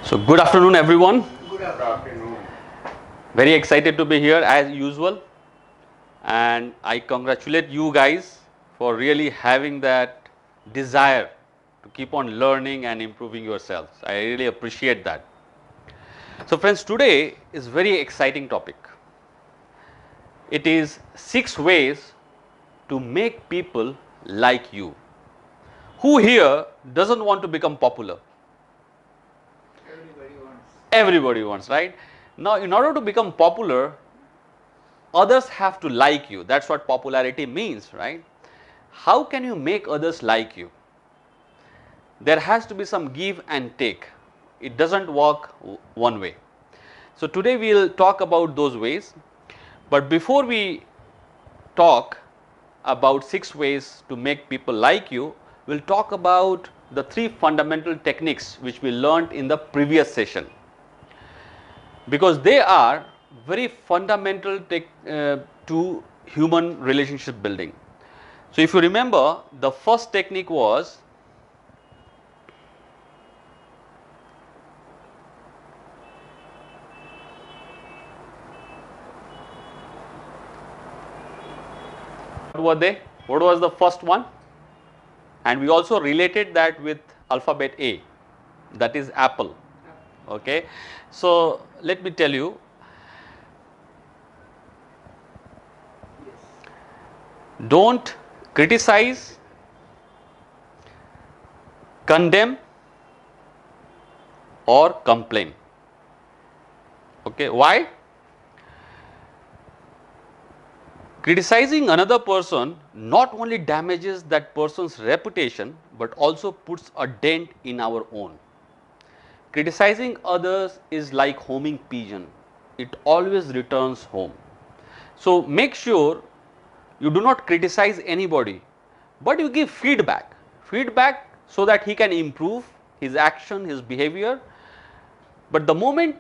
So, good afternoon, everyone. Good afternoon. Very excited to be here as usual, and I congratulate you guys for really having that desire to keep on learning and improving yourselves. I really appreciate that. So, friends, today is very exciting topic. It is 6 ways to make people like you. Who here doesn't want to become popular? Everybody wants. Everybody wants, right? Now, in order to become popular, others have to like you. That's what popularity means, right? How can you make others like you? There has to be some give and take. It doesn't work one way. So, today we will talk about those ways. But before we talk about 6 ways to make people like you, we will talk about the 3 fundamental techniques which we learned in the previous session, because they are very fundamental to human relationship building. So, if you remember, the first technique was what were they? What was the first one? And we also related that with alphabet A, that is apple. Okay. So, let me tell you, don't criticize, condemn or complain. Okay. Why? Criticizing another person not only damages that person's reputation, but also puts a dent in our own. Criticizing others is like homing pigeon. It always returns home. So, make sure you do not criticize anybody, but you give feedback. Feedback so that he can improve his action, his behavior. But the moment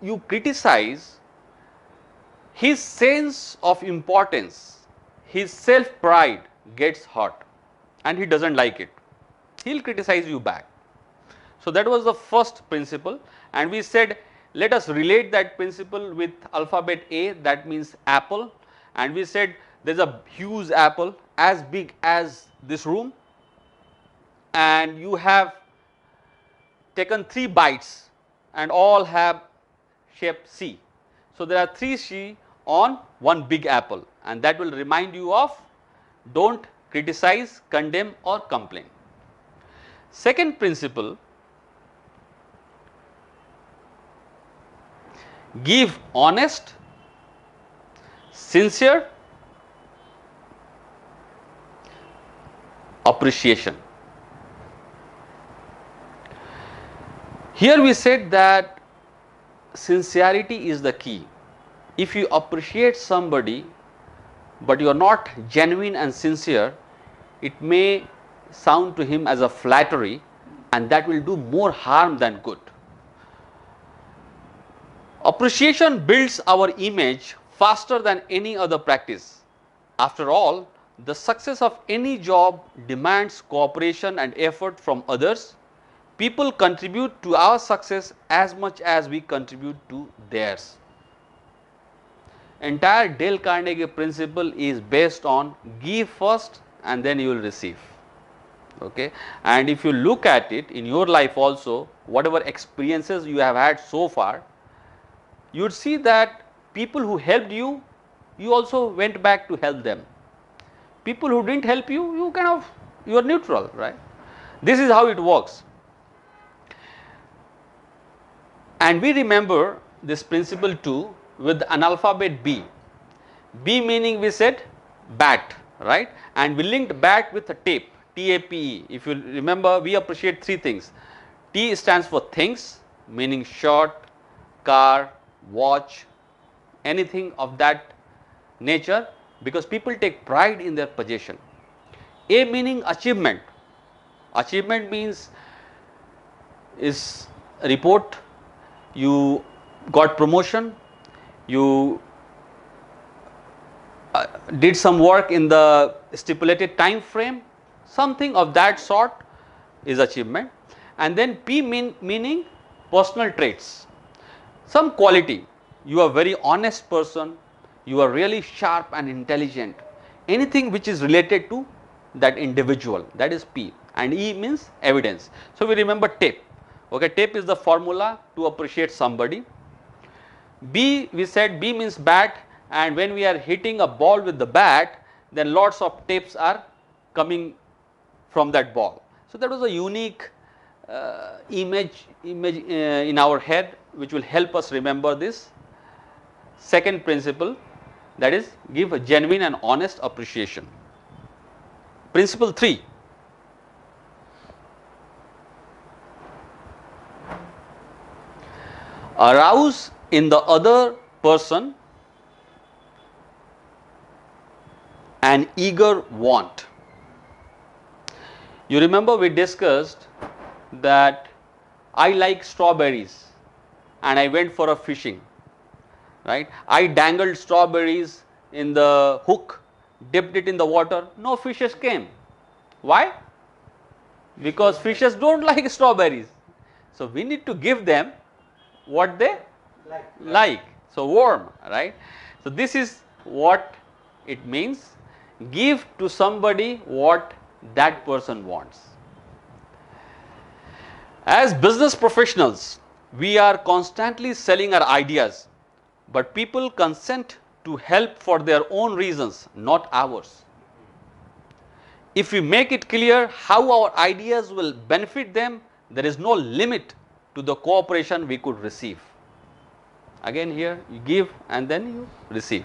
you criticize, his sense of importance, his self pride gets hurt and he does not like it. He will criticize you back. So, that was the first principle, and we said let us relate that principle with alphabet A, that means apple, and we said there is a huge apple as big as this room, and you have taken 3 bites and all have shape C. So, there are 3 C on one big apple, and that will remind you of do not criticize, condemn or complain. Second principle, give honest, sincere appreciation. Here we said that sincerity is the key. If you appreciate somebody, but you are not genuine and sincere, it may sound to him as a flattery, and that will do more harm than good. Appreciation builds our image faster than any other practice. After all, the success of any job demands cooperation and effort from others. People contribute to our success as much as we contribute to theirs. Entire Dale Carnegie principle is based on give first and then you will receive. Okay. And if you look at it in your life also, whatever experiences you have had so far, you would see that people who helped you, you also went back to help them. People who did not help you, you are neutral, right. This is how it works. And we remember this principle too with an alphabet B. B meaning we said bat, right, and we linked bat with a tape, TAPE. If you remember, we appreciate 3 things. T stands for things, meaning shirt, car, watch, anything of that nature, because people take pride in their possession. A meaning achievement. Achievement means is a report, you got promotion, you did some work in the stipulated time frame, something of that sort is achievement. And then P meaning personal traits, some quality. You are very honest person, you are really sharp and intelligent, anything which is related to that individual, that is P, and E means evidence. So, we remember tape. Okay, tape is the formula to appreciate somebody. B, we said B means bat, and when we are hitting a ball with the bat, then lots of tapes are coming from that ball. So, that was a unique image in our head which will help us remember this second principle, that is give a genuine and honest appreciation. Principle 3, arouse in the other person an eager want. You remember we discussed that I like strawberries and I went for a fishing, right? I dangled strawberries in the hook, dipped it in the water, no fishes came. Why? Because fishes don't like strawberries. So, we need to give them what they like. So, warm, right? So, this is what it means, give to somebody what that person wants. As business professionals, we are constantly selling our ideas, but people consent to help for their own reasons, not ours. If we make it clear how our ideas will benefit them, there is no limit to the cooperation we could receive. Again, here you give and then you receive.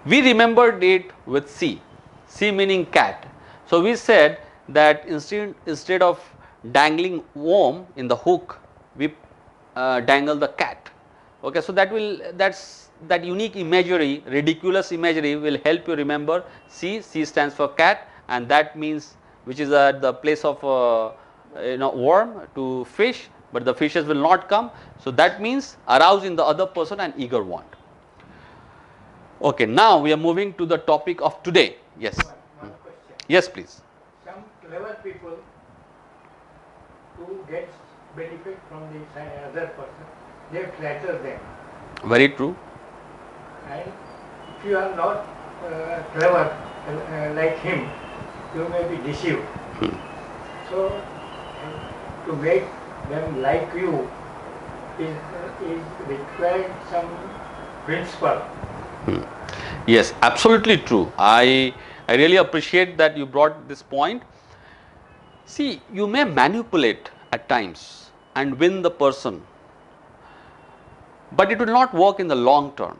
We remembered it with C, C meaning cat. So, we said that instead of dangling worm in the hook, we dangle the cat. Okay, so that unique imagery, ridiculous imagery will help you remember C. C stands for cat, and that means which is at the place of worm to fish, but the fishes will not come. So, that means arouse in the other person an eager want. Okay, now we are moving to the topic of today. Yes. One question. Yes, please. Some clever people who gets benefit from the other person, they flatter them. Very true. And if you are not clever like him, you may be deceived. So, to make them like you is required some principle. Yes, absolutely true. I really appreciate that you brought this point. See, you may manipulate at times and win the person, but it will not work in the long term.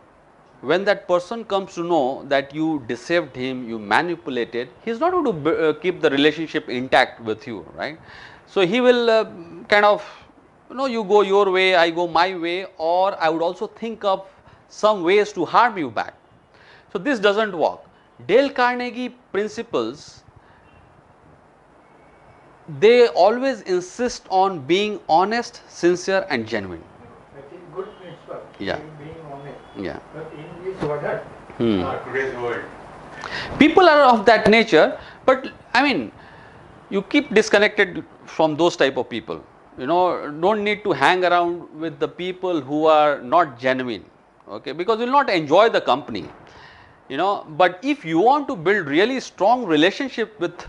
When that person comes to know that you deceived him, you manipulated, he is not going to keep the relationship intact with you, right? So, he will kind of, you go your way, I go my way, or I would also think of some ways to harm you back. So, this does not work. Dale Carnegie principles, they always insist on being honest, sincere and genuine. That is good principle. Yeah. Being honest. Yeah. But in this world, Today's world. People are of that nature, but I mean, you keep disconnected from those type of people. Don't need to hang around with the people who are not genuine, okay, because you will not enjoy the company. But if you want to build really strong relationship with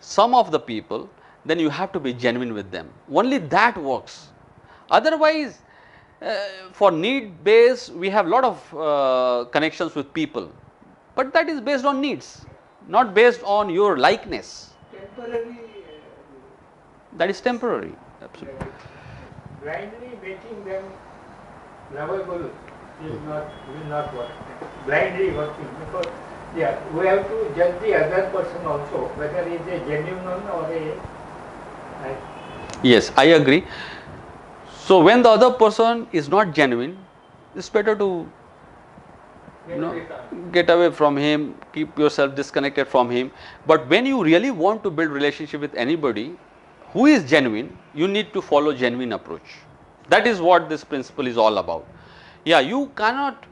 some of the people, then you have to be genuine with them. Only that works. Otherwise, for need base, we have lot of connections with people, but that is based on needs, not based on your likeness. temporary, That is temporary. Absolutely. blindly making them lovable will not work. Blindly working, because we have to judge the other person also, whether he is a genuine one or a. Yes, I agree. So, when the other person is not genuine, it's better to get away from him, keep yourself disconnected from him. But when you really want to build relationship with anybody who is genuine, you need to follow genuine approach. That is what this principle is all about. Yeah, you cannot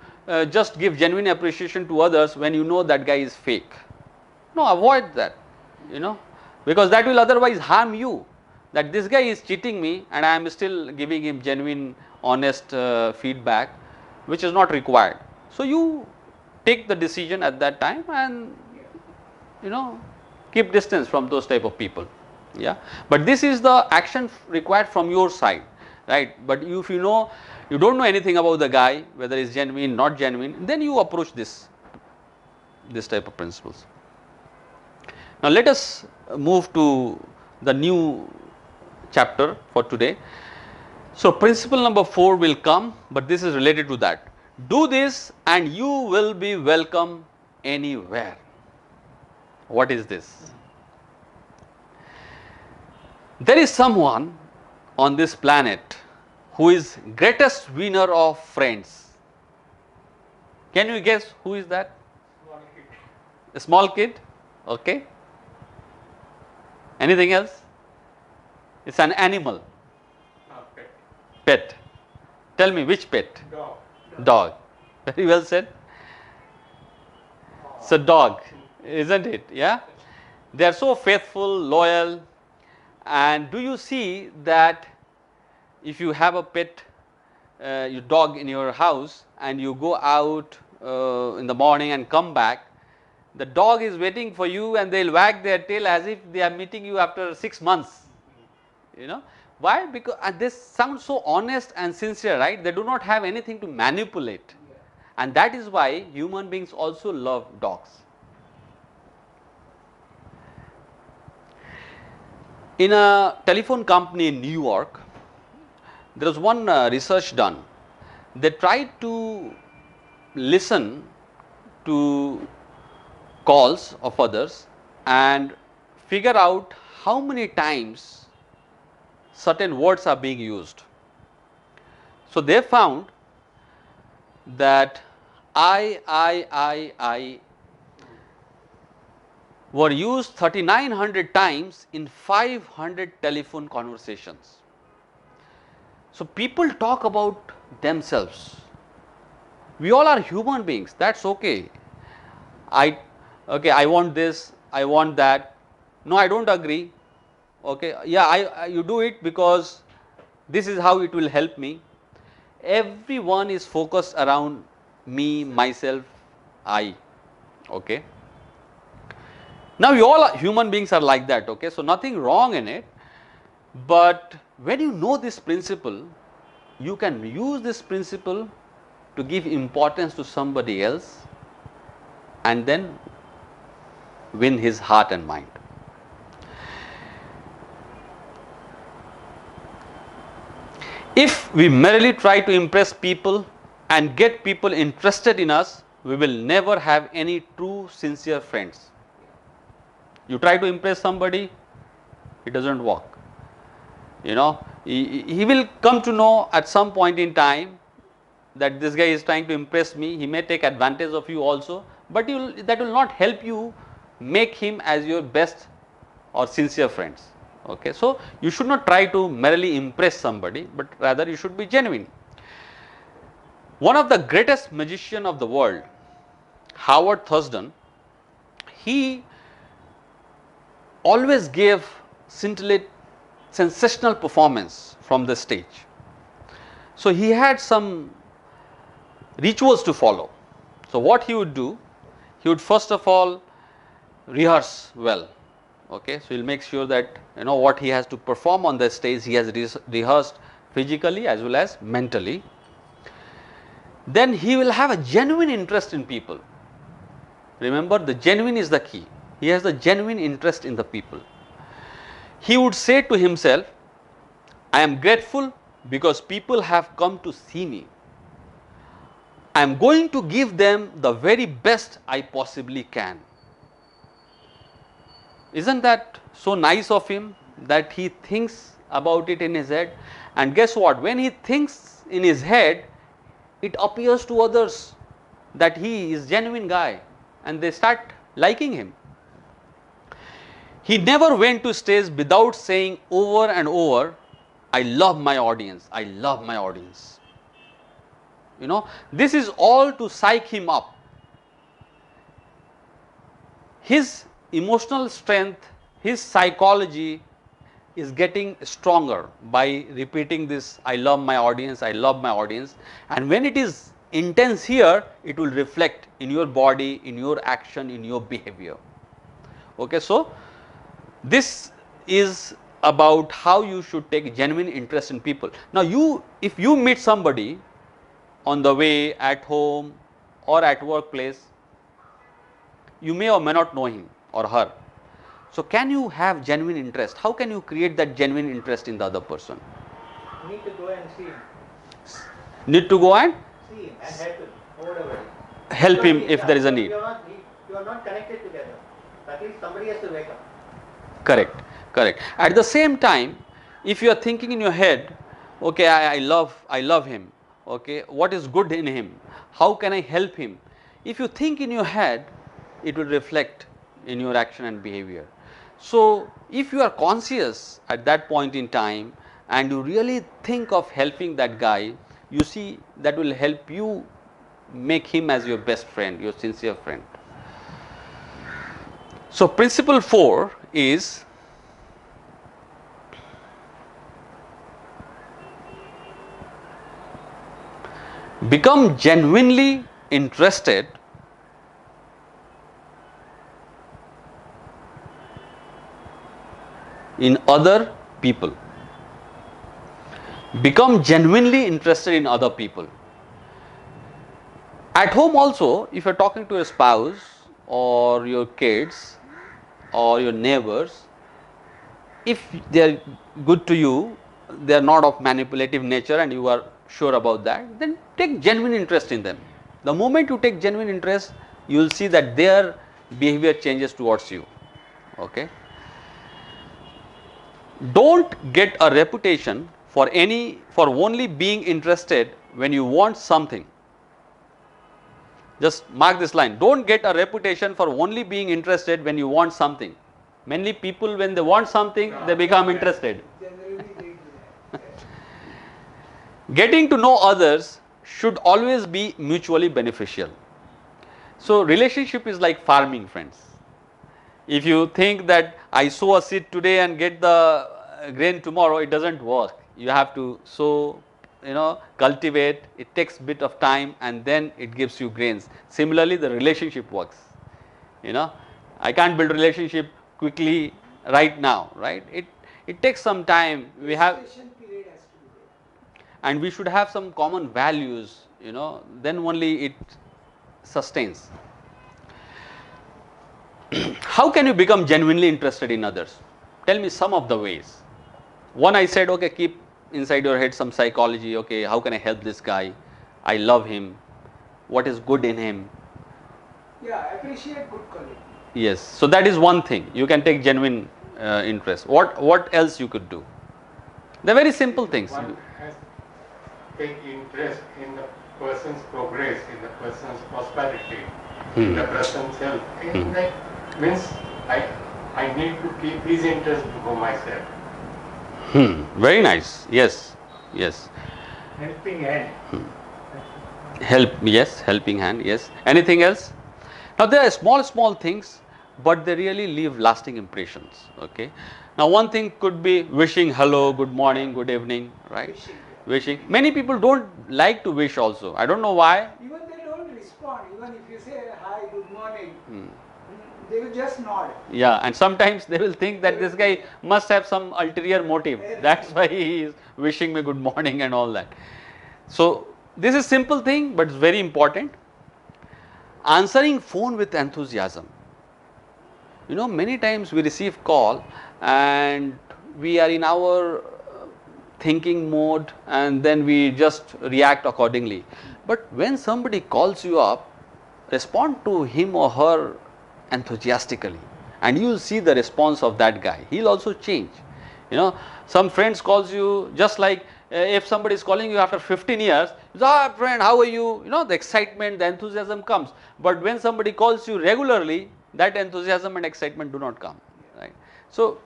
just give genuine appreciation to others when you know that guy is fake. No, avoid that, because that will otherwise harm you. that this guy is cheating me and I am still giving him genuine, honest feedback, which is not required. So, you take the decision at that time and keep distance from those type of people. Yeah, but this is the action required from your side, right? But if you don't know anything about the guy, whether it's genuine, not genuine, then you approach this type of principles. Now let us move to the new chapter for today. So principle number 4 will come, but this is related to that. Do this and you will be welcome anywhere. What is this? There is someone on this planet who is greatest winner of friends. Can you guess who is that? Small kid. A small kid? Okay. Anything else? It's an animal. Pet. Pet. Tell me which pet? Dog. Dog. Very well said. It's a dog, isn't it? Yeah. They are so faithful, loyal. And do you see that if you have a pet, your dog in your house, and you go out in the morning and come back, the dog is waiting for you and they'll wag their tail as if they are meeting you after 6 months. Why? Because they sound so honest and sincere, right? They do not have anything to manipulate. And that is why human beings also love dogs. In a telephone company in New York, there was one research done. They tried to listen to calls of others and figure out how many times certain words are being used. So they found that I were used 3900 times in 500 telephone conversations. So people talk about themselves. We all are human beings, that's okay. I want this, I want that. No, I don't agree. Okay, yeah, you do it because this is how it will help me. Everyone is focused around me, myself, I. Okay. Now we all human beings are like that, okay, so nothing wrong in it, but when you know this principle, you can use this principle to give importance to somebody else and then win his heart and mind. If we merely try to impress people and get people interested in us, we will never have any true sincere friends. You try to impress somebody, it doesn't work. He will come to know at some point in time that this guy is trying to impress me. He may take advantage of you also, but that will not help you make him as your best or sincere friends. Okay, so you should not try to merely impress somebody, but rather you should be genuine. One of the greatest magicians of the world, Howard Thurston, he always gave sensational performance from the stage. So he had some rituals to follow. So what he would do, he would first of all rehearse well. Okay, so he'll make sure that what he has to perform on the stage, he has rehearsed physically as well as mentally. Then he will have a genuine interest in people. Remember, the genuine is the key. He has a genuine interest in the people. He would say to himself, I am grateful because people have come to see me. I am going to give them the very best I possibly can. Isn't that so nice of him that he thinks about it in his head? And guess what? When he thinks in his head, it appears to others that he is a genuine guy and they start liking him. He never went to stage without saying over and over, I love my audience, I love my audience. This is all to psych him up. His emotional strength, his psychology is getting stronger by repeating this, I love my audience, I love my audience, and when it is intense here, it will reflect in your body, in your action, in your behavior. Okay, so this is about how you should take genuine interest in people. Now, if you meet somebody on the way, at home or at workplace, you may or may not know him or her. So, can you have genuine interest? How can you create that genuine interest in the other person? Need to go and see him. Need to go and See him and help him. Whatever. help him if there is a need. You are not connected together. At least somebody has to wake up. Correct, correct. At the same time, if you are thinking in your head, okay, I love him, okay, what is good in him? How can I help him? If you think in your head, it will reflect in your action and behavior. So, if you are conscious at that point in time and you really think of helping that guy, you see that will help you make him as your best friend, your sincere friend. So, principle 4 is become genuinely interested in other people. Become genuinely interested in other people. At home also, if you are talking to a spouse or your kids or your neighbors, if they are good to you, they are not of manipulative nature and you are sure about that, then take genuine interest in them. The moment you take genuine interest, you will see that their behavior changes towards you. Okay. Don't get a reputation for only being interested when you want something. Just mark this line. Don't get a reputation for only being interested when you want something. Mainly people, when they want something, they become interested. Getting to know others should always be mutually beneficial. So, relationship is like farming, friends. If you think that I sow a seed today and get the grain tomorrow, it doesn't work. You have to sow, cultivate, it takes a bit of time and then it gives you grains. Similarly, the relationship works. I can't build relationship quickly right now, right? It takes some time. We have, and we should have some common values, then only it sustains. How can you become genuinely interested in others? Tell me some of the ways. One, I said, okay, keep inside your head some psychology. Okay, how can I help this guy? I love him. What is good in him? Yeah, appreciate good quality. Yes, so that is one thing. You can take genuine interest. What else you could do? They're very simple things. One has to take interest in the person's progress, in the person's prosperity, in the person's health. That means I need to keep his interest before myself. Very nice. Yes, yes. Helping hand. Helping hand. Yes. Anything else? Now there are small things, but they really leave lasting impressions. Okay. Now one thing could be wishing hello, good morning, good evening, right? Wishing. Many people don't like to wish also. I don't know why. Even they don't respond. Even if you say hi, good morning, they will just nod. Yeah, and sometimes they will think that this guy must have some ulterior motive. That's why he is wishing me good morning and all that. So this is simple thing, but it's very important. Answering phone with enthusiasm. Many times we receive call and we are in our thinking mode and then we just react accordingly. But when somebody calls you up, respond to him or her enthusiastically and you will see the response of that guy. He will also change. Some friends calls you just like if somebody is calling you after 15 years, friend, how are you? The excitement, the enthusiasm comes. But when somebody calls you regularly, that enthusiasm and excitement do not come, right? So,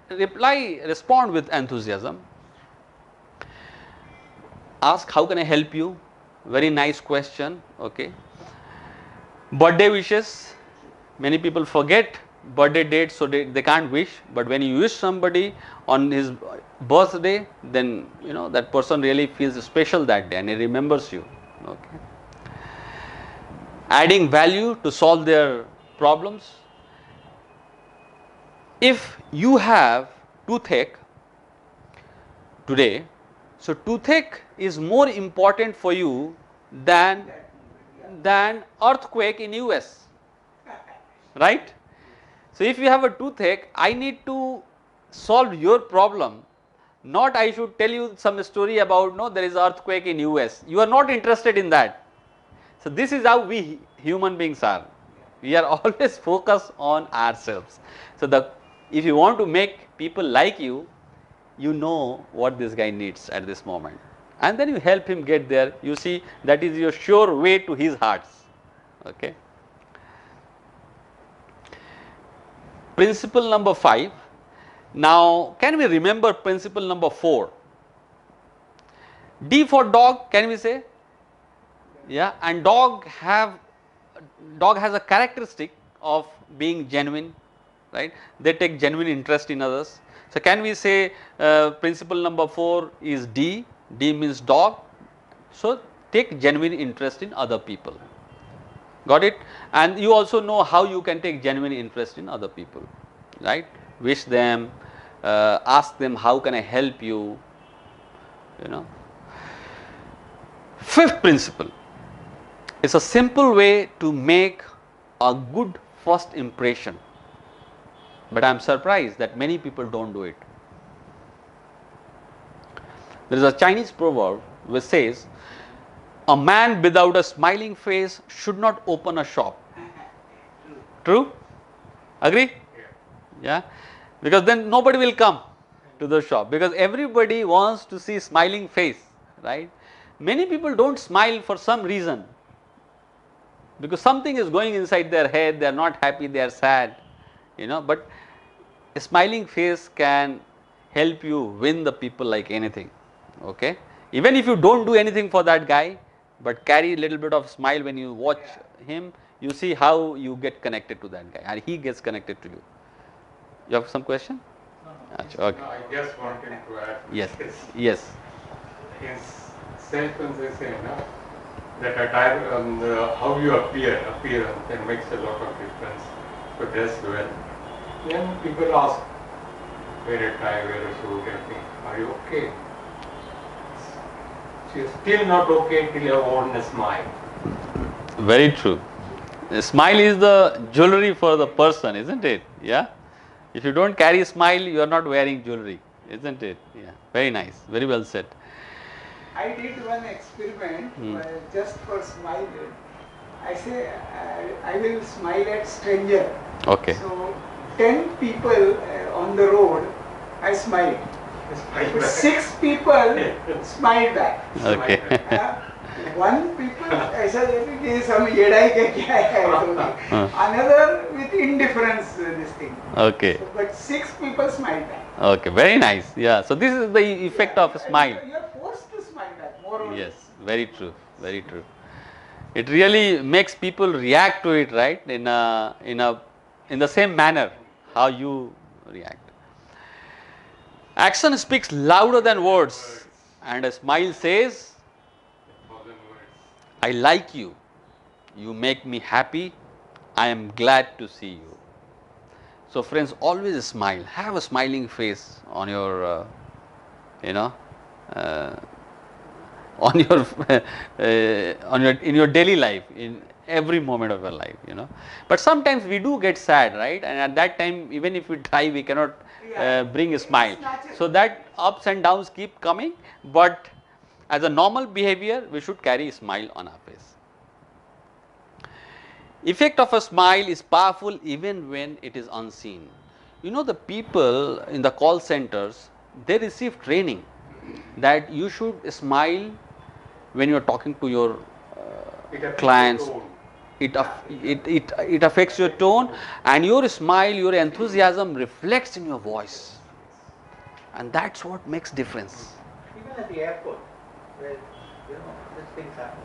respond with enthusiasm. Ask, how can I help you? Very nice question, okay. Birthday wishes. Many people forget birthday date, so they can't wish. But when you wish somebody on his birthday, then that person really feels special that day and he remembers you. Okay. Adding value to solve their problems. If you have toothache today, so toothache is more important for you than earthquake in US, right? So if you have a toothache, I need to solve your problem, not I should tell you some story about no there is earthquake in US. You are not interested in that. So this is how we human beings are. We are always focused on ourselves. So if you want to make people like you, you know what this guy needs at this moment, and then you help him get there. You see, that is your sure way to his hearts. Okay. Principle number 5. Now, can we remember principle number 4? D for dog, can we say? Yeah, and dog has a characteristic of being genuine, right? They take genuine interest in others. So can we say principle number 4 is D? D means dog. So take genuine interest in other people. Got it? And you also know how you can take genuine interest in other people, right? Wish them, ask them how can I help you, Fifth principle is a simple way to make a good first impression, but I am surprised that many people don't do it. There is a Chinese proverb which says, a man without a smiling face should not open a shop. True? Agree? Yeah. Because then nobody will come to the shop, because everybody wants to see smiling face, right? Many people don't smile for some reason, because something is going inside their head, they are not happy, they are sad, but a smiling face can help you win the people like anything. Okay. Even if you don't do anything for that guy, but carry a little bit of smile when you watch him, you see how you get connected to that guy and he gets connected to you. You have some question? No. Okay. No, I just wanted to add. Yes. Yes. In self-defense, they say, that attire, how you appearance, that makes a lot of difference to dress well. Then people ask, wear a tie, wear a suit, everything. Are you okay? She is still not okay till you have worn a smile. Very true. A smile is the jewelry for the person, isn't it? Yeah. If you don't carry a smile, you are not wearing jewelry, isn't it? Yeah. Very nice. Very well said. I did one experiment just for smile. I say I will smile at stranger. Okay. So 10 people on the road, I smiled. But 6 people smiled back. Okay. One people ऐसा जैसे कि some येड़ाई का क्या है, another with indifference this thing. Okay. So, but 6 people smiled back. Okay. Very nice. Yeah. So this is the effect of a smile. You are forced to smile back more or Yes. Very true. Very true. It really makes people react to it, right? In the same manner how you react. Action speaks louder than words, and a smile says, I like you. You make me happy. I am glad to see you. So friends, always smile. Have a smiling face on your, in your daily life, in every moment of your life, But sometimes we do get sad, right? And at that time, even if we try, we cannot bring a smile. So that ups and downs keep coming, but as a normal behavior, we should carry a smile on our face. Effect of a smile is powerful even when it is unseen. The people in the call centers, they receive training that you should smile when you are talking to your clients. It affects your tone, and your smile, your enthusiasm reflects in your voice, and that's what makes difference. Even at the airport, where these things happen.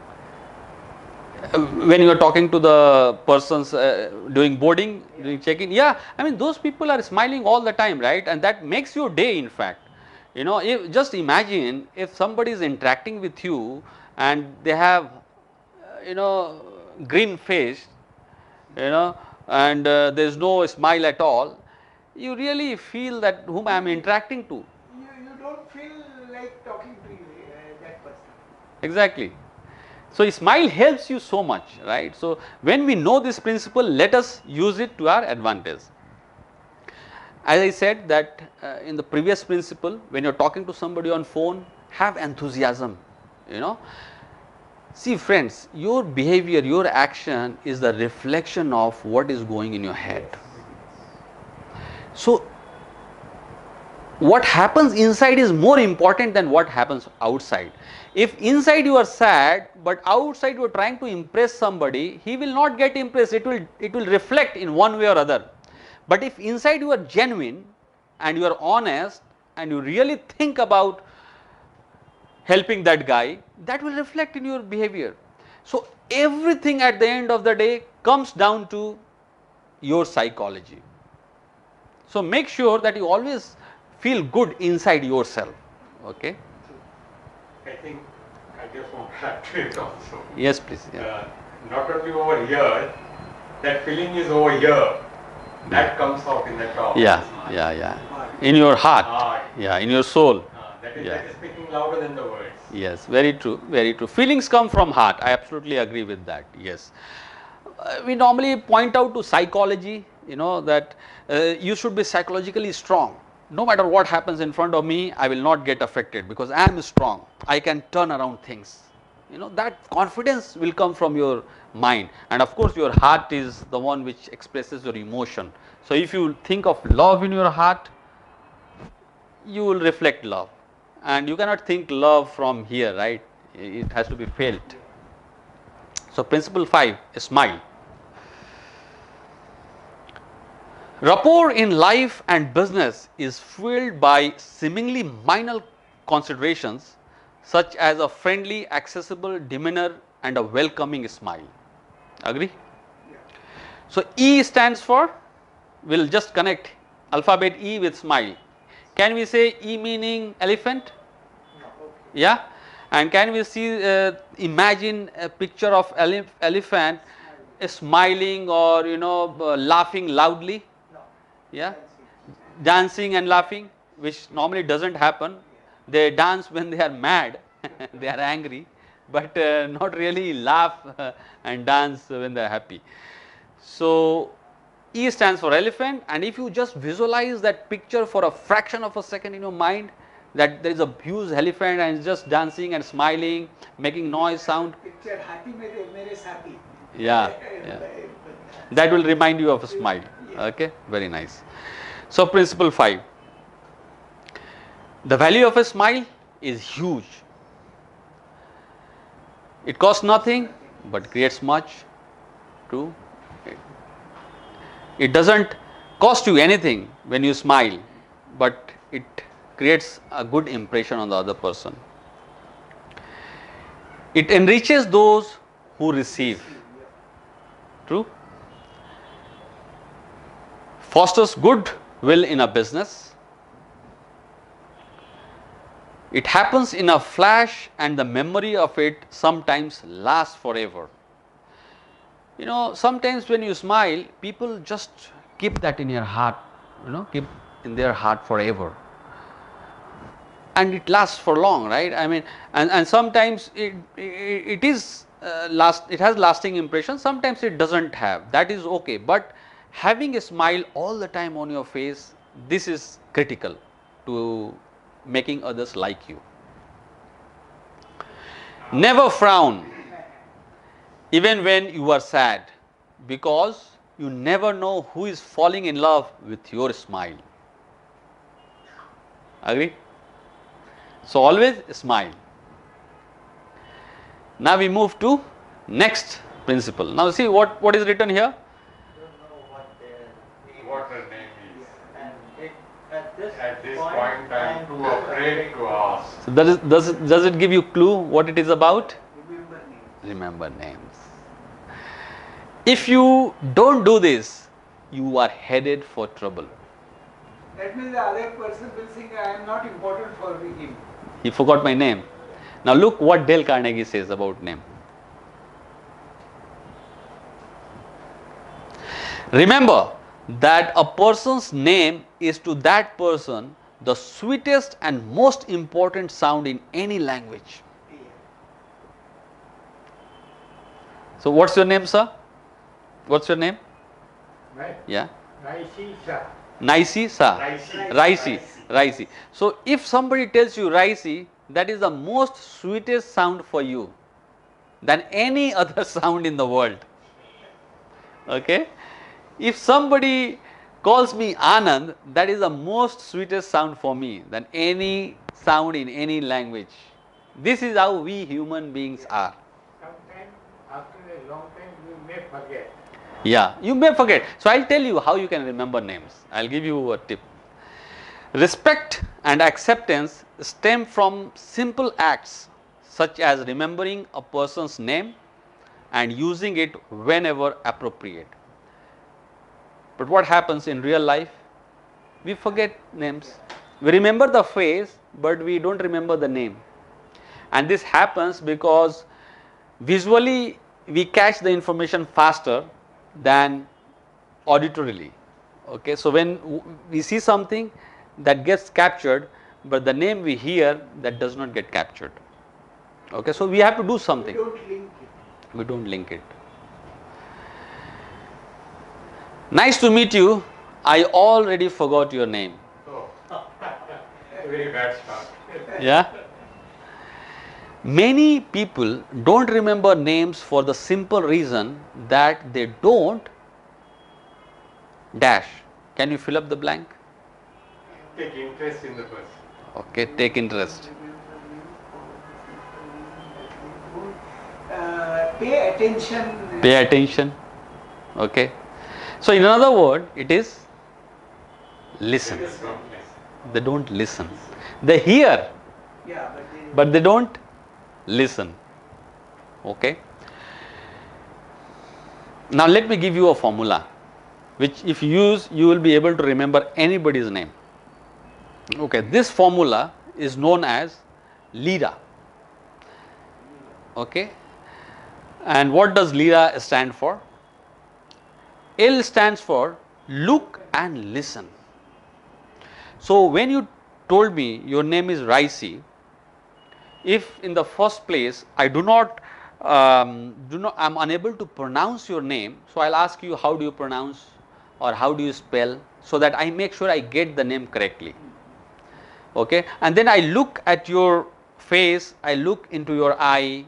when you are talking to the persons doing boarding, doing check-in, yeah, I mean those people are smiling all the time, right? And that makes your day, in fact. If, just imagine if somebody is interacting with you and they have, green face, you know, and there is no smile at all, you really feel that whom I am interacting to. You don't feel like talking to you, that person. Exactly. So, smile helps you so much, right? So, when we know this principle, let us use it to our advantage. As I said that in the previous principle, when you are talking to somebody on phone, have enthusiasm, you know. See friends, your behavior, your action is the reflection of what is going in your head. So, what happens inside is more important than what happens outside. If inside you are sad, but outside you are trying to impress somebody, he will not get impressed. It will reflect in one way or other. But if inside you are genuine and you are honest and you really think about helping that guy, that will reflect in your behavior. So, everything at the end of the day comes down to your psychology. So, make sure that you always feel good inside yourself. Okay. I think I just want to add to it also. Yes, please. Yeah. Not only over here, that feeling is over here. That comes out in the top. Yeah. In your heart. Yeah, in your soul. That is speaking louder than the words. Yes, very true, very true. Feelings come from heart. I absolutely agree with that. Yes. We normally point out to psychology, that you should be psychologically strong. No matter what happens in front of me, I will not get affected because I am strong. I can turn around things. That confidence will come from your mind, and of course your heart is the one which expresses your emotion. So if you think of love in your heart, you will reflect love, and you cannot think love from here, right? It has to be felt. So principle 5, smile. Rapport in life and business is fueled by seemingly minor considerations such as a friendly, accessible demeanor and a welcoming smile. Agree? Yeah. So E stands for, we'll just connect alphabet E with smile. Can we say E meaning elephant? No, okay. Yeah. And can we see, imagine a picture of elephant smiling or laughing loudly? No. Yeah. Dancing. Dancing and laughing, which normally doesn't happen. They dance when they are mad, they are angry, but not really laugh and dance when they are happy. So E stands for elephant, and if you just visualize that picture for a fraction of a second in your mind, that there is a huge elephant and it's just dancing and smiling, making noise, sound. Picture happy mere happy. Yeah. That will remind you of a smile. Okay, very nice. So principle 5. The value of a smile is huge. It costs nothing but creates much. True. It doesn't cost you anything when you smile, but it creates a good impression on the other person. It enriches those who receive. True. Fosters goodwill in a business. It happens in a flash, and the memory of it sometimes lasts forever. Sometimes when you smile, people just keep that in your heart, keep in their heart forever. And it lasts for long, right? I mean, and sometimes it is it has lasting impression, sometimes it doesn't have. That is okay. But having a smile all the time on your face, this is critical to making others like you. Never frown even when you are sad, because you never know who is falling in love with your smile. Agree? So always smile. Now we move to next principle. Now see what is written here. What her name is. And at this point I am too afraid to ask. So does it give you clue what it is about? remember names. Remember names. If you don't do this, you are headed for trouble. That means the other person will think I am not important for him. He forgot my name. Now look what Dale Carnegie says about name. Remember that a person's name is to that person the sweetest and most important sound in any language. So what's your name, sir? What's your name? Right? Yeah. Raisi Shah. Naisi, sir. Raisi. Raisi. Raisi. So if somebody tells you Raisi, that is the most sweetest sound for you than any other sound in the world. Okay? If somebody calls me Anand, that is the most sweetest sound for me than any sound in any language. This is how we human beings are. Sometimes after a long time you may forget. Yeah, you may forget. So I'll tell you how you can remember names. I'll give you a tip. Respect and acceptance stem from simple acts such as remembering a person's name and using it whenever appropriate. But what happens in real life? We forget names. We remember the face, but we don't remember the name. And this happens because visually we catch the information faster than auditorily. Okay, so when we see something that gets captured, but the name we hear that does not get captured. Okay, so we have to do We something. don't link it. We don't link it. Nice to meet you. I already forgot your name. Oh, very bad start. Yeah. Many people don't remember names for the simple reason that they don't dash. Can you fill up the blank? Take interest in the person. Okay, take interest. Pay attention. Pay attention. Okay. So in another word, it is listen. Just don't listen. They don't listen. They hear, Yeah, but they don't listen. Okay. Now let me give you a formula which if you use you will be able to remember anybody's name. Okay, this formula is known as LIRA. Okay, and what does LIRA stand for? L stands for look and listen. So when you told me your name is Raisi, if in the first place I I'm unable to pronounce your name, so I'll ask you how do you pronounce or how do you spell, so that I make sure I get the name correctly. Okay, and then I look at your face, I look into your eye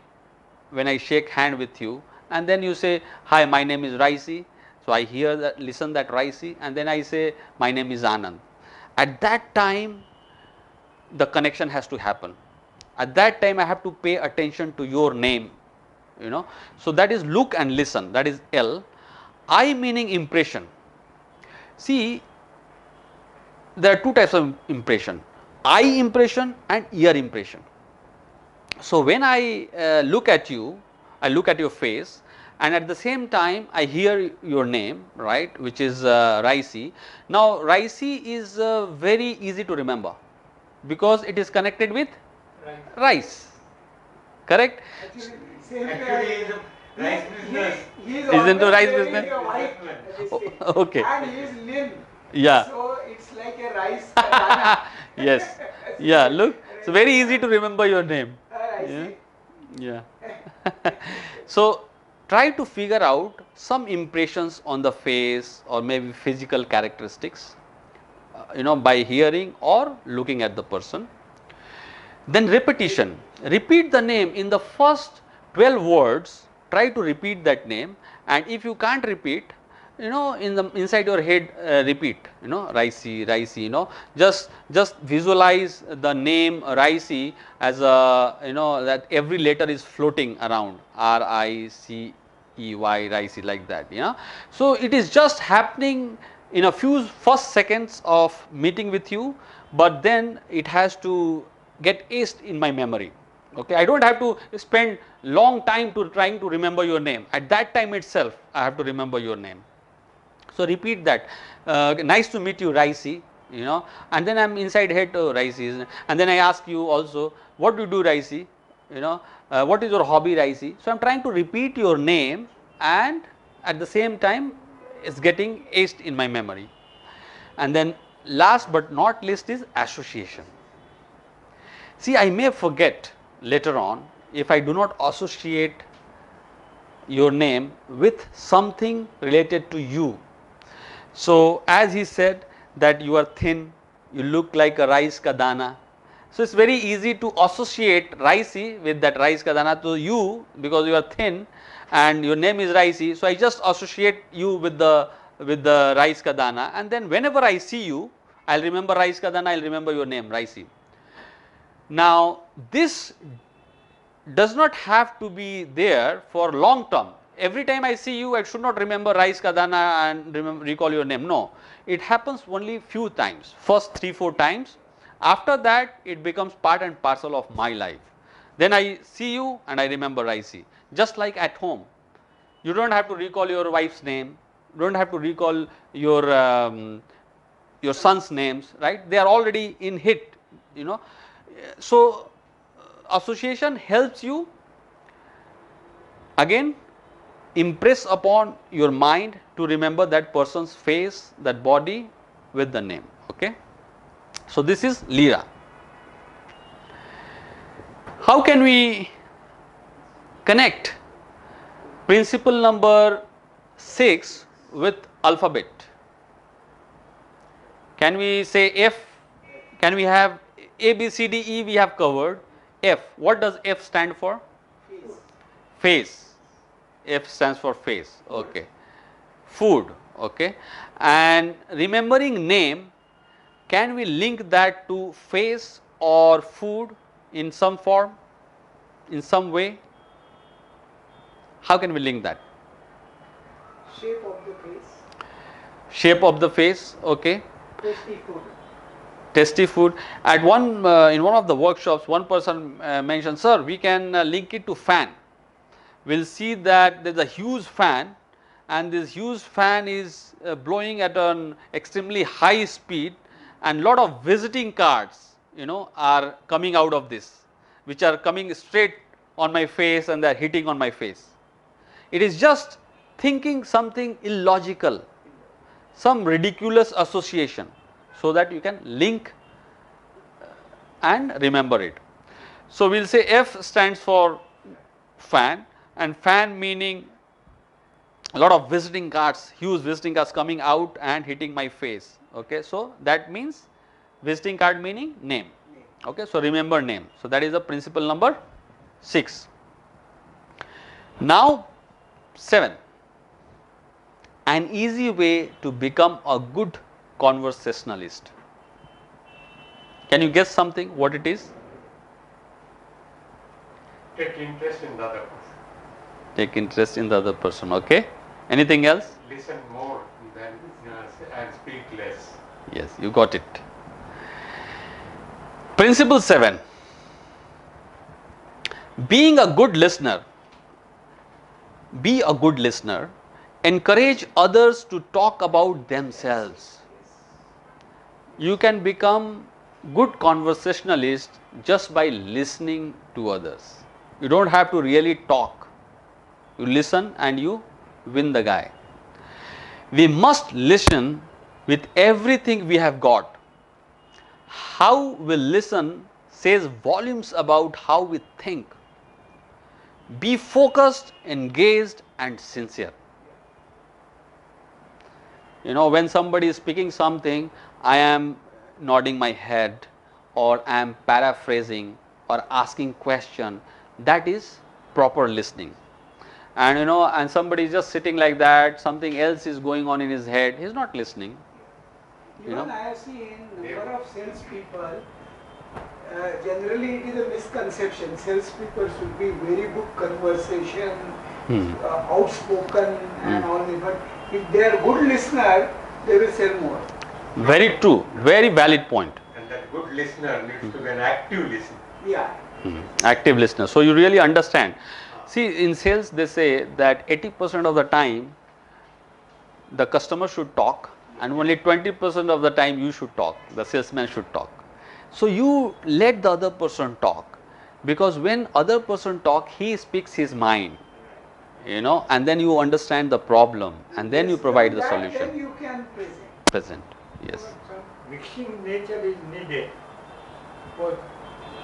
when I shake hand with you, and then you say, hi, my name is Raisi. So I hear that, listen that Raisi, and then I say, my name is Anand. At that time, the connection has to happen. At that time, I have to pay attention to your name, you know. So that is look and listen, that is L. I meaning impression. See, there are two types of impression, eye impression and ear impression. So when I look at you, I look at your face, and at the same time I hear your name, right, which is Raisi. Now Raisi is very easy to remember because it is connected with rice, correct? Actually, same Actually, he is a rice business. He is He's into always rice wearing business? a white lipstick. Okay. And he is lean. Yeah. So it's like a rice banana. Yes. Yeah. Look, it's very easy to remember your name. I Yeah. see. Yeah. So try to figure out some impressions on the face or maybe physical characteristics, you know, by hearing or looking at the person. Then repetition. Repeat the name in the first 12 words. Try to repeat that name, and if you can't repeat, you know, in the inside your head, repeat, you know, Raisi, Raisi, you know, just visualize the name Raisi as a, you know, that every letter is floating around, RICEY, Raisi, like that, you know. So it is just happening in a few first seconds of meeting with you, but then it has to get aced in my memory. Okay, I don't have to spend long time to trying to remember your name. At that time itself, I have to remember your name. So repeat that. Nice to meet you, Raisi. You know, and then I'm inside head, oh, Raisi, and then I ask you also, what do you do, Raisi? You know, what is your hobby, Raisi? So I'm trying to repeat your name, and at the same time, it's getting etched in my memory. And then last but not least is association. See, I may forget later on if I do not associate your name with something related to you. So, as he said that you are thin, you look like a rice ka dana. So, it's very easy to associate Raisi with that rice ka dana to you because you are thin and your name is Raisi. So, I just associate you with the rice ka dana, and then whenever I see you, I will remember rice ka dana, I will remember your name Raisi. Now, this does not have to be there for long term. Every time I see you, I should not remember rice ka dana and recall your name. No, it happens only few times, first 3-4 times. After that, it becomes part and parcel of my life. Then I see you and I remember Raisi. Just like at home, you don't have to recall your wife's name, you don't have to recall your son's names, right? They are already in hit, you know. So association helps you again impress upon your mind to remember that person's face, that body with the name. Okay. So this is Lira. How can we connect principle number 6 with alphabet? Can we say F? Can we have A, B, C, D, E we have covered. F, what does F stand for? Face. F stands for face. Okay. Food. Okay. And remembering name, can we link that to face or food in some form, in some way? How can we link that? Shape of the face. Shape of the face. Okay. Tasty food. Tasty food. At in one of the workshops, one person mentioned, sir, we can link it to fan. We'll see that there's a huge fan, and this huge fan is blowing at an extremely high speed, and lot of visiting cards, you know, are coming out of this, which are coming straight on my face and they are hitting on my face. It is just thinking something illogical, some ridiculous association, so that you can link and remember it. So, we will say F stands for fan, and fan meaning a lot of visiting cards, huge visiting cards coming out and hitting my face. Okay. So, that means visiting card meaning name. Okay. So, remember name. So, that is the principle number 6. Now, 7, an easy way to become a good conversationalist. Can you guess something what it is? Take interest in the other person. Take interest in the other person. Okay. Anything else? Listen more than and speak less. Yes, you got it. Principle 7. Being a good listener. Be a good listener. Encourage others to talk about themselves. You can become good conversationalist just by listening to others. You don't have to really talk. You listen and you win the guy. We must listen with everything we have got. How we listen says volumes about how we think. Be focused, engaged and sincere. You know, when somebody is speaking something, I am nodding my head, or I am paraphrasing or asking question. That is proper listening. And you know, and somebody is just sitting like that, something else is going on in his head, he is not listening. Even I have seen number of salespeople. Generally, it is a misconception. Salespeople should be very good conversation, outspoken, and all that. But if they are good listener, they will sell more. Very true, very valid point. And that good listener needs to be an active listener. Yeah. Active listener. So you really understand. See, in sales, they say that 80% of the time the customer should talk, and only 20% of the time you should talk. The salesman should talk. So you let the other person talk, because when other person talk, he speaks his mind, and then you understand the problem, and then you Yes, provide the that solution. Then you can present. Present. Yes. Some mixing nature is needed. Because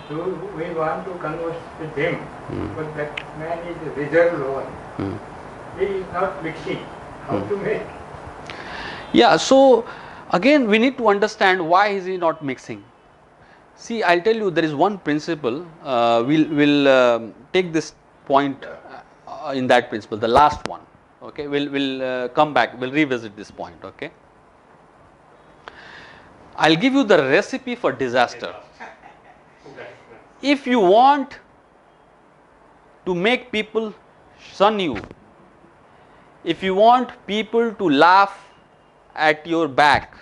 we want to converse with him, but that man is a reserved one. He is not mixing. How to make? Yeah, so again we need to understand why is he not mixing. See, I'll tell you, there is one principle. We'll take this point in that principle, the last one. Okay, we'll come back. We'll revisit this point. Okay, I'll give you the recipe for disaster. If you want to make people shun you, if you want people to laugh at your back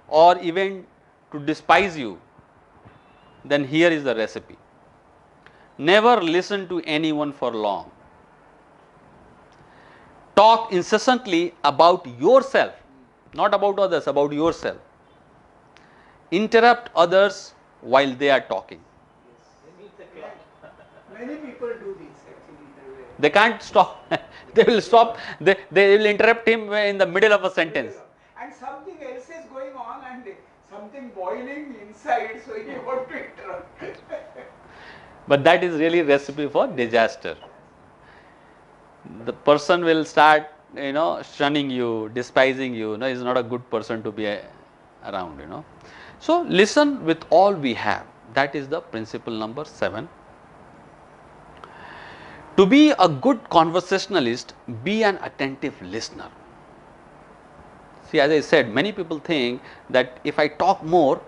or even to despise you, then here is the recipe. Never listen to anyone for long. Talk incessantly about yourself, not about others, about yourself. Interrupt others while they are talking. Many people do this actually. They can't stop. They will stop. They will interrupt him in the middle of a sentence. And something else is going on and something boiling inside, so you want to interrupt. But that is really recipe for disaster. The person will start, shunning you, despising you. Is not a good person to be around. So listen with all we have. That is the principle number 7. To be a good conversationalist, be an attentive listener. See, as I said, many people think that if I talk more,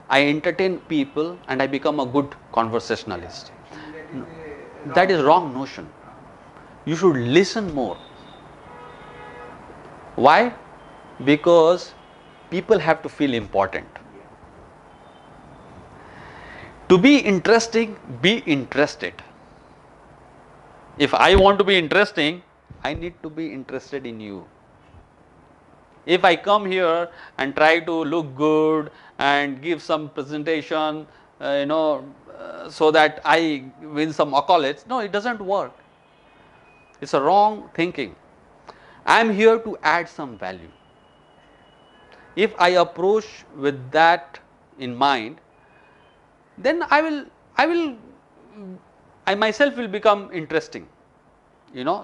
I entertain people and I become a good conversationalist. That is wrong notion. You should listen more. Why? Because people have to feel important. To be interesting, be interested. If I want to be interesting, I need to be interested in you. If I come here and try to look good and give some presentation, so that I win some accolades, no, it doesn't work. It's a wrong thinking. I am here to add some value. If I approach with that in mind, then I myself will become interesting.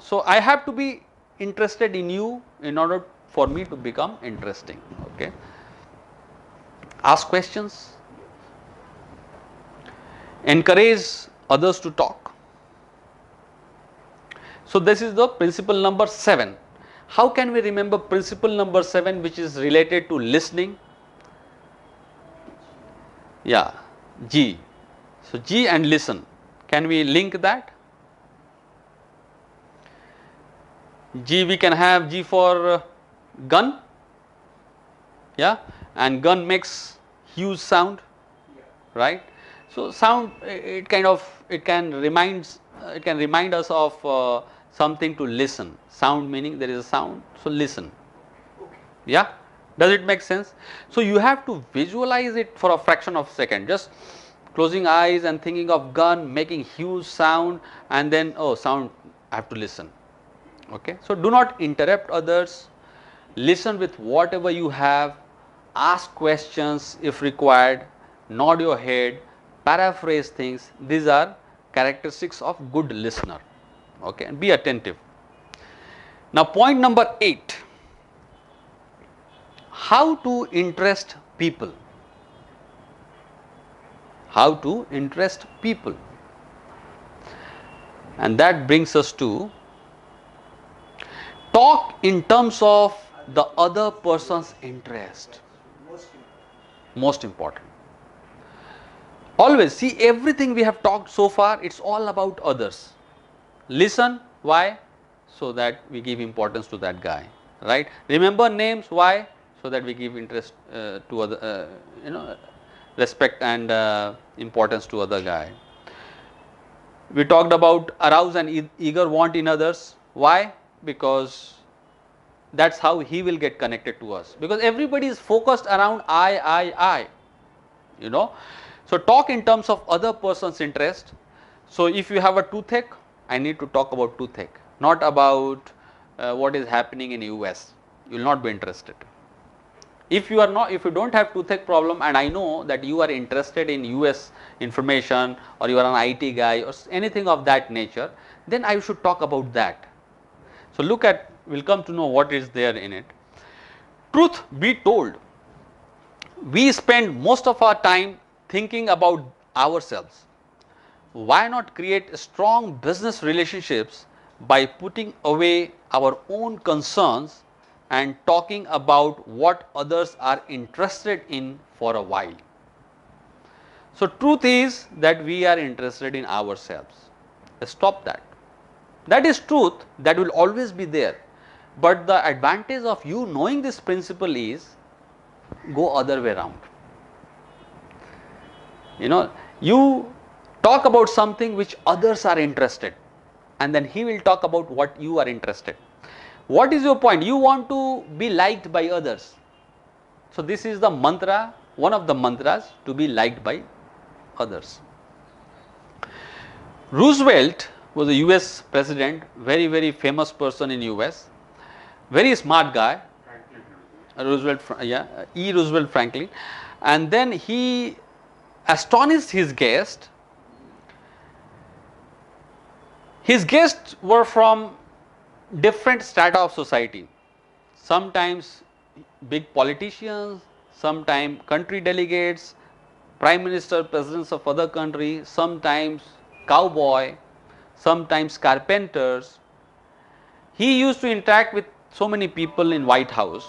So I have to be interested in you in order for me to become interesting. Okay. Ask questions. Encourage others to talk. So this is the principle number 7. How can we remember principle number 7, which is related to listening? Yeah, G. So G and listen. Can we link that? G, we can have G for gun. Yeah, and gun makes huge sound, right? So sound, it can remind us of something to listen. Sound meaning there is a sound, so listen. Yeah, does it make sense? So you have to visualize it for a fraction of a second, just closing eyes and thinking of gun making huge sound, and then sound, I have to listen. Okay, so do not interrupt others. Listen with whatever you have. Ask questions if required. Nod your head. Paraphrase things. These are characteristics of good listener. Okay, and be attentive. Now, point number 8. How to interest people. How to interest people. And that brings us to talk in terms of the other person's interest. Most important. Always see, everything we have talked so far, it's all about others. Listen, why? So that we give importance to that guy, right? Remember names, why? So that we give interest to other, respect and importance to other guy. We talked about arouse and eager want in others. Why? Because that's how he will get connected to us, because everybody is focused around I, you know. So talk in terms of other person's interest. So if you have a toothache, I need to talk about toothache, not about what is happening in US. You will not be interested. If you don't have toothache problem, and I know that you are interested in US information, or you are an IT guy or anything of that nature, then I should talk about that. So look at, we'll come to know what is there in it. Truth be told, we spend most of our time thinking about ourselves. Why not create strong business relationships by putting away our own concerns and talking about what others are interested in for a while? So truth is that we are interested in ourselves. Stop that. That is truth, that will always be there. But the advantage of you knowing this principle is, go other way around. You know, you talk about something which others are interested, and then he will talk about what you are interested. What is your point? You want to be liked by others. So this is the mantra, one of the mantras, to be liked by others. Roosevelt was a US president, very famous person in US, very smart guy. Roosevelt, Roosevelt Franklin, and then he astonished his guest. His guests were from different strata of society, sometimes big politicians, sometimes country delegates, prime minister, presidents of other countries, sometimes cowboy, sometimes carpenters. He used to interact with so many people in White House.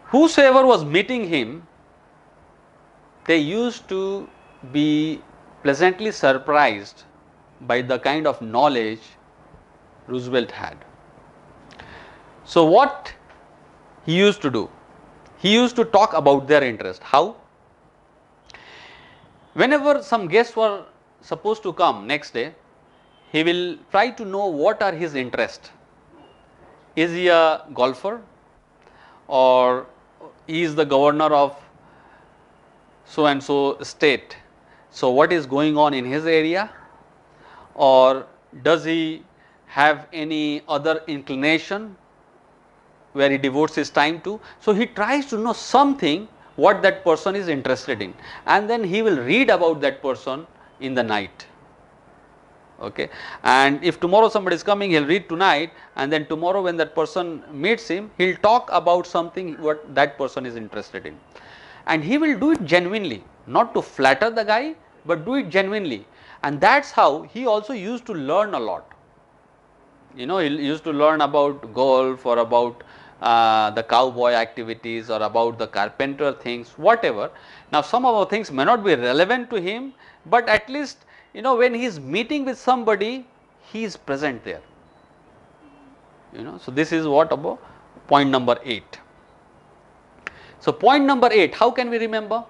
Whosoever was meeting him, they used to be pleasantly surprised by the kind of knowledge Roosevelt had. So what he used to do? He used to talk about their interest. How? Whenever some guests were supposed to come next day, he will try to know what are his interests. Is he a golfer, or he is the governor of so and so state? So what is going on in his area? Or does he have any other inclination where he devotes his time to? So he tries to know something what that person is interested in, and then he will read about that person in the night. Okay, and if tomorrow somebody is coming, he'll read tonight, and then tomorrow when that person meets him, he'll talk about something what that person is interested in, and he will do it genuinely, not to flatter the guy, but do it genuinely. And that's how he also used to learn a lot. You know, he used to learn about golf, or about the cowboy activities, or about the carpenter things, whatever. Now some of the things may not be relevant to him, but at least, you know, when he is meeting with somebody, he is present there. You know, so this is what about point number 8. So point number 8, how can we remember?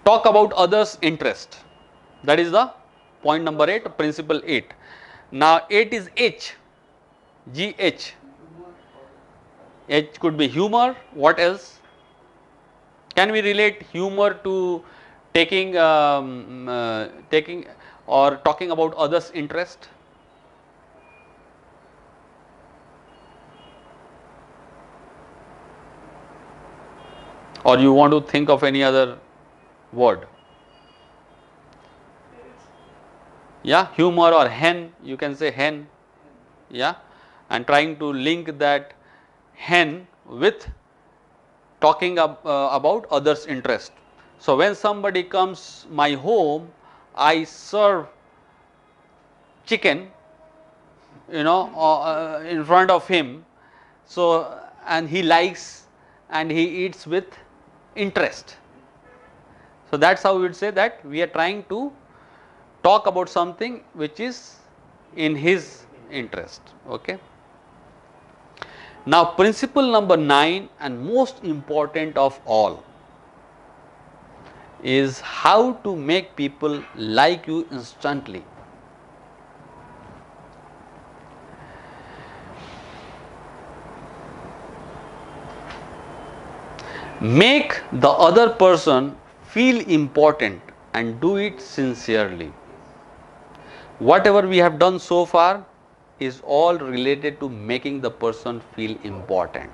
Talk about others' interest. That is the point number 8, principle 8. Now 8 is H, GH. H could be humor. What else? Can we relate humor to taking or talking about others' interest? Or you want to think of any other word? Yeah, humor or hen, you can say hen. Yeah, and trying to link that hen with talking about others' interest. So when somebody comes my home, I serve chicken, you know, in front of him. So and he likes and he eats with interest. So that's how we would say that we are trying to talk about something which is in his interest. Okay. Now, principle number 9 and most important of all is how to make people like you instantly. Make the other person feel important and do it sincerely. Whatever we have done so far is all related to making the person feel important.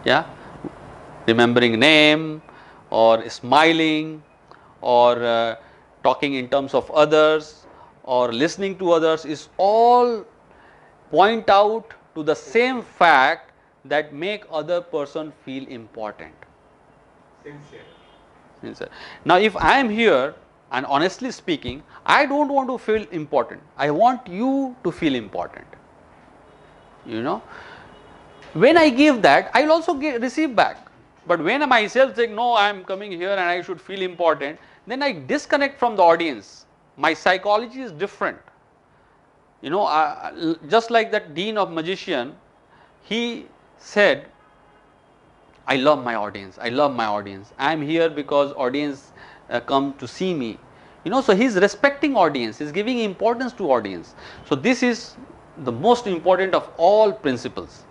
Yeah, remembering name or smiling or talking in terms of others or listening to others is all point out to the same fact that make other person feel important. Sincere. Now, if I am here and honestly speaking, I don't want to feel important. I want you to feel important. You know, when I give that, I will also receive back. But when I myself think, no, I am coming here and I should feel important, then I disconnect from the audience. My psychology is different. You know, just like that dean of magician, he said, I love my audience, I love my audience. I am here because audience come to see me. You know, so he is respecting audience, he is giving importance to audience. So this is the most important of all principles.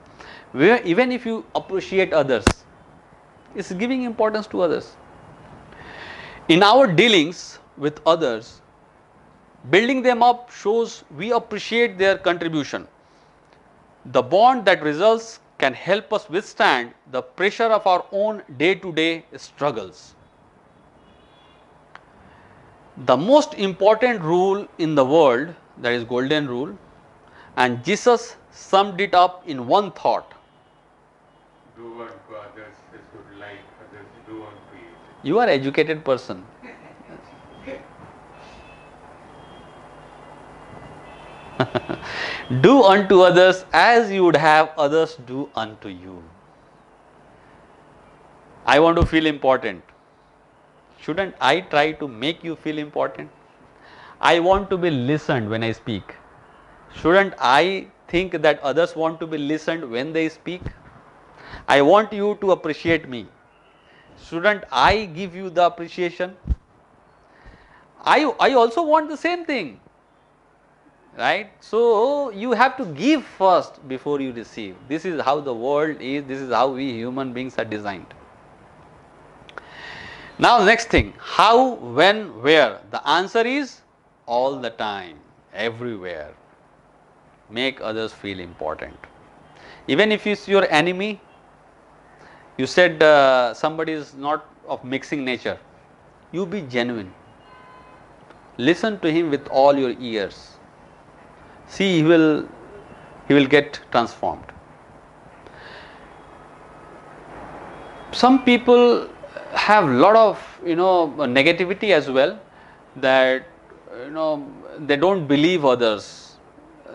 Where even if you appreciate others, it's giving importance to others. In our dealings with others, building them up shows we appreciate their contribution. The bond that results can help us withstand the pressure of our own day-to-day struggles. The most important rule in the world, that is golden rule, and Jesus summed it up in one thought. Do unto others as you would like others to do unto you. You are educated person. Do unto others as you would have others do unto you. I want to feel important. Shouldn't I try to make you feel important? I want to be listened when I speak. Shouldn't I think that others want to be listened when they speak? I want you to appreciate me. Shouldn't I give you the appreciation? I also want the same thing. Right? So, you have to give first before you receive. This is how the world is, this is how we human beings are designed. Now, next thing, how, when, where? The answer is all the time, everywhere. Make others feel important. Even if it's your enemy, you said somebody is not of mixing nature, you be genuine. Listen to him with all your ears. See, he will get transformed. Some people have lot of negativity as well, that they don't believe others,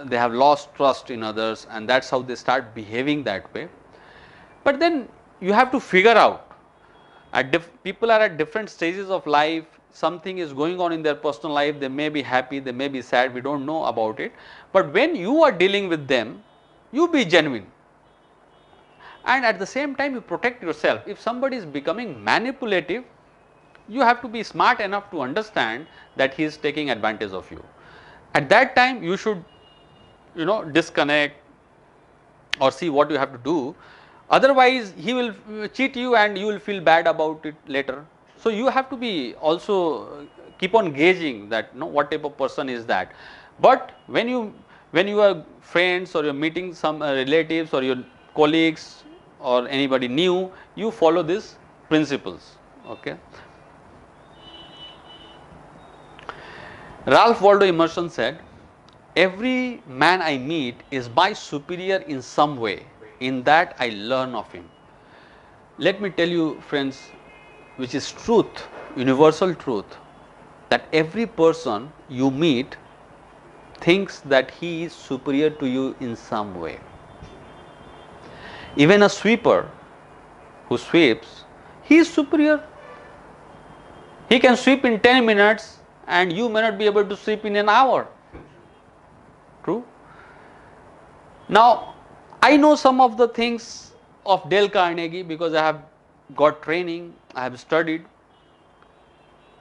they have lost trust in others, and that's how they start behaving that way. But then you have to figure out, people are at different stages of life, something is going on in their personal life, they may be happy, they may be sad, we don't know about it. But when you are dealing with them, you be genuine. And at the same time, you protect yourself. If somebody is becoming manipulative, you have to be smart enough to understand that he is taking advantage of you. At that time, you should, disconnect or see what you have to do. Otherwise, he will cheat you and you will feel bad about it later. So, you have to be also keep on gauging that what type of person is that. But when you are friends or you are meeting some relatives or your colleagues or anybody new, you follow these principles. Okay. Ralph Waldo Emerson said, every man I meet is my superior in some way, in that I learn of him. Let me tell you, friends, which is truth, universal truth, that every person you meet thinks that he is superior to you in some way. Even a sweeper who sweeps, he is superior. He can sweep in 10 minutes and you may not be able to sweep in an hour. True? Now, I know some of the things of Dale Carnegie because I have got training, I have studied.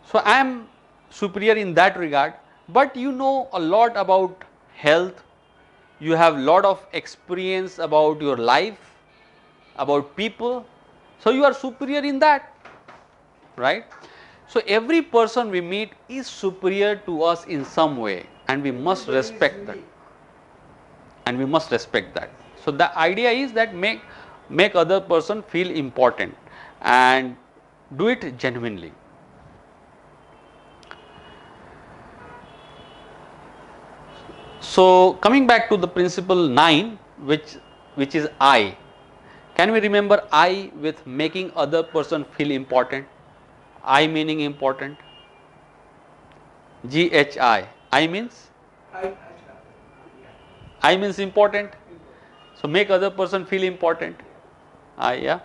So, I am superior in that regard, but you know a lot about health, you have lot of experience about your life, about people, so you are superior in that, right? So, every person we meet is superior to us in some way, and we must Everybody is respect that. unique. And we must respect that. So, the idea is that make other person feel important and do it genuinely. So, coming back to the principle 9, which is I. Can we remember I with making other person feel important? I meaning important. GHI. I means I, I means important. So, make other person feel important. I, yeah.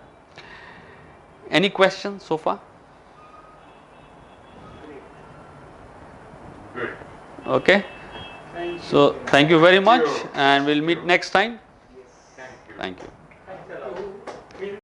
Any questions so far? Good. Okay. thank you. So, thank you very much, you. and we'll meet next time. Thank you. Thank you.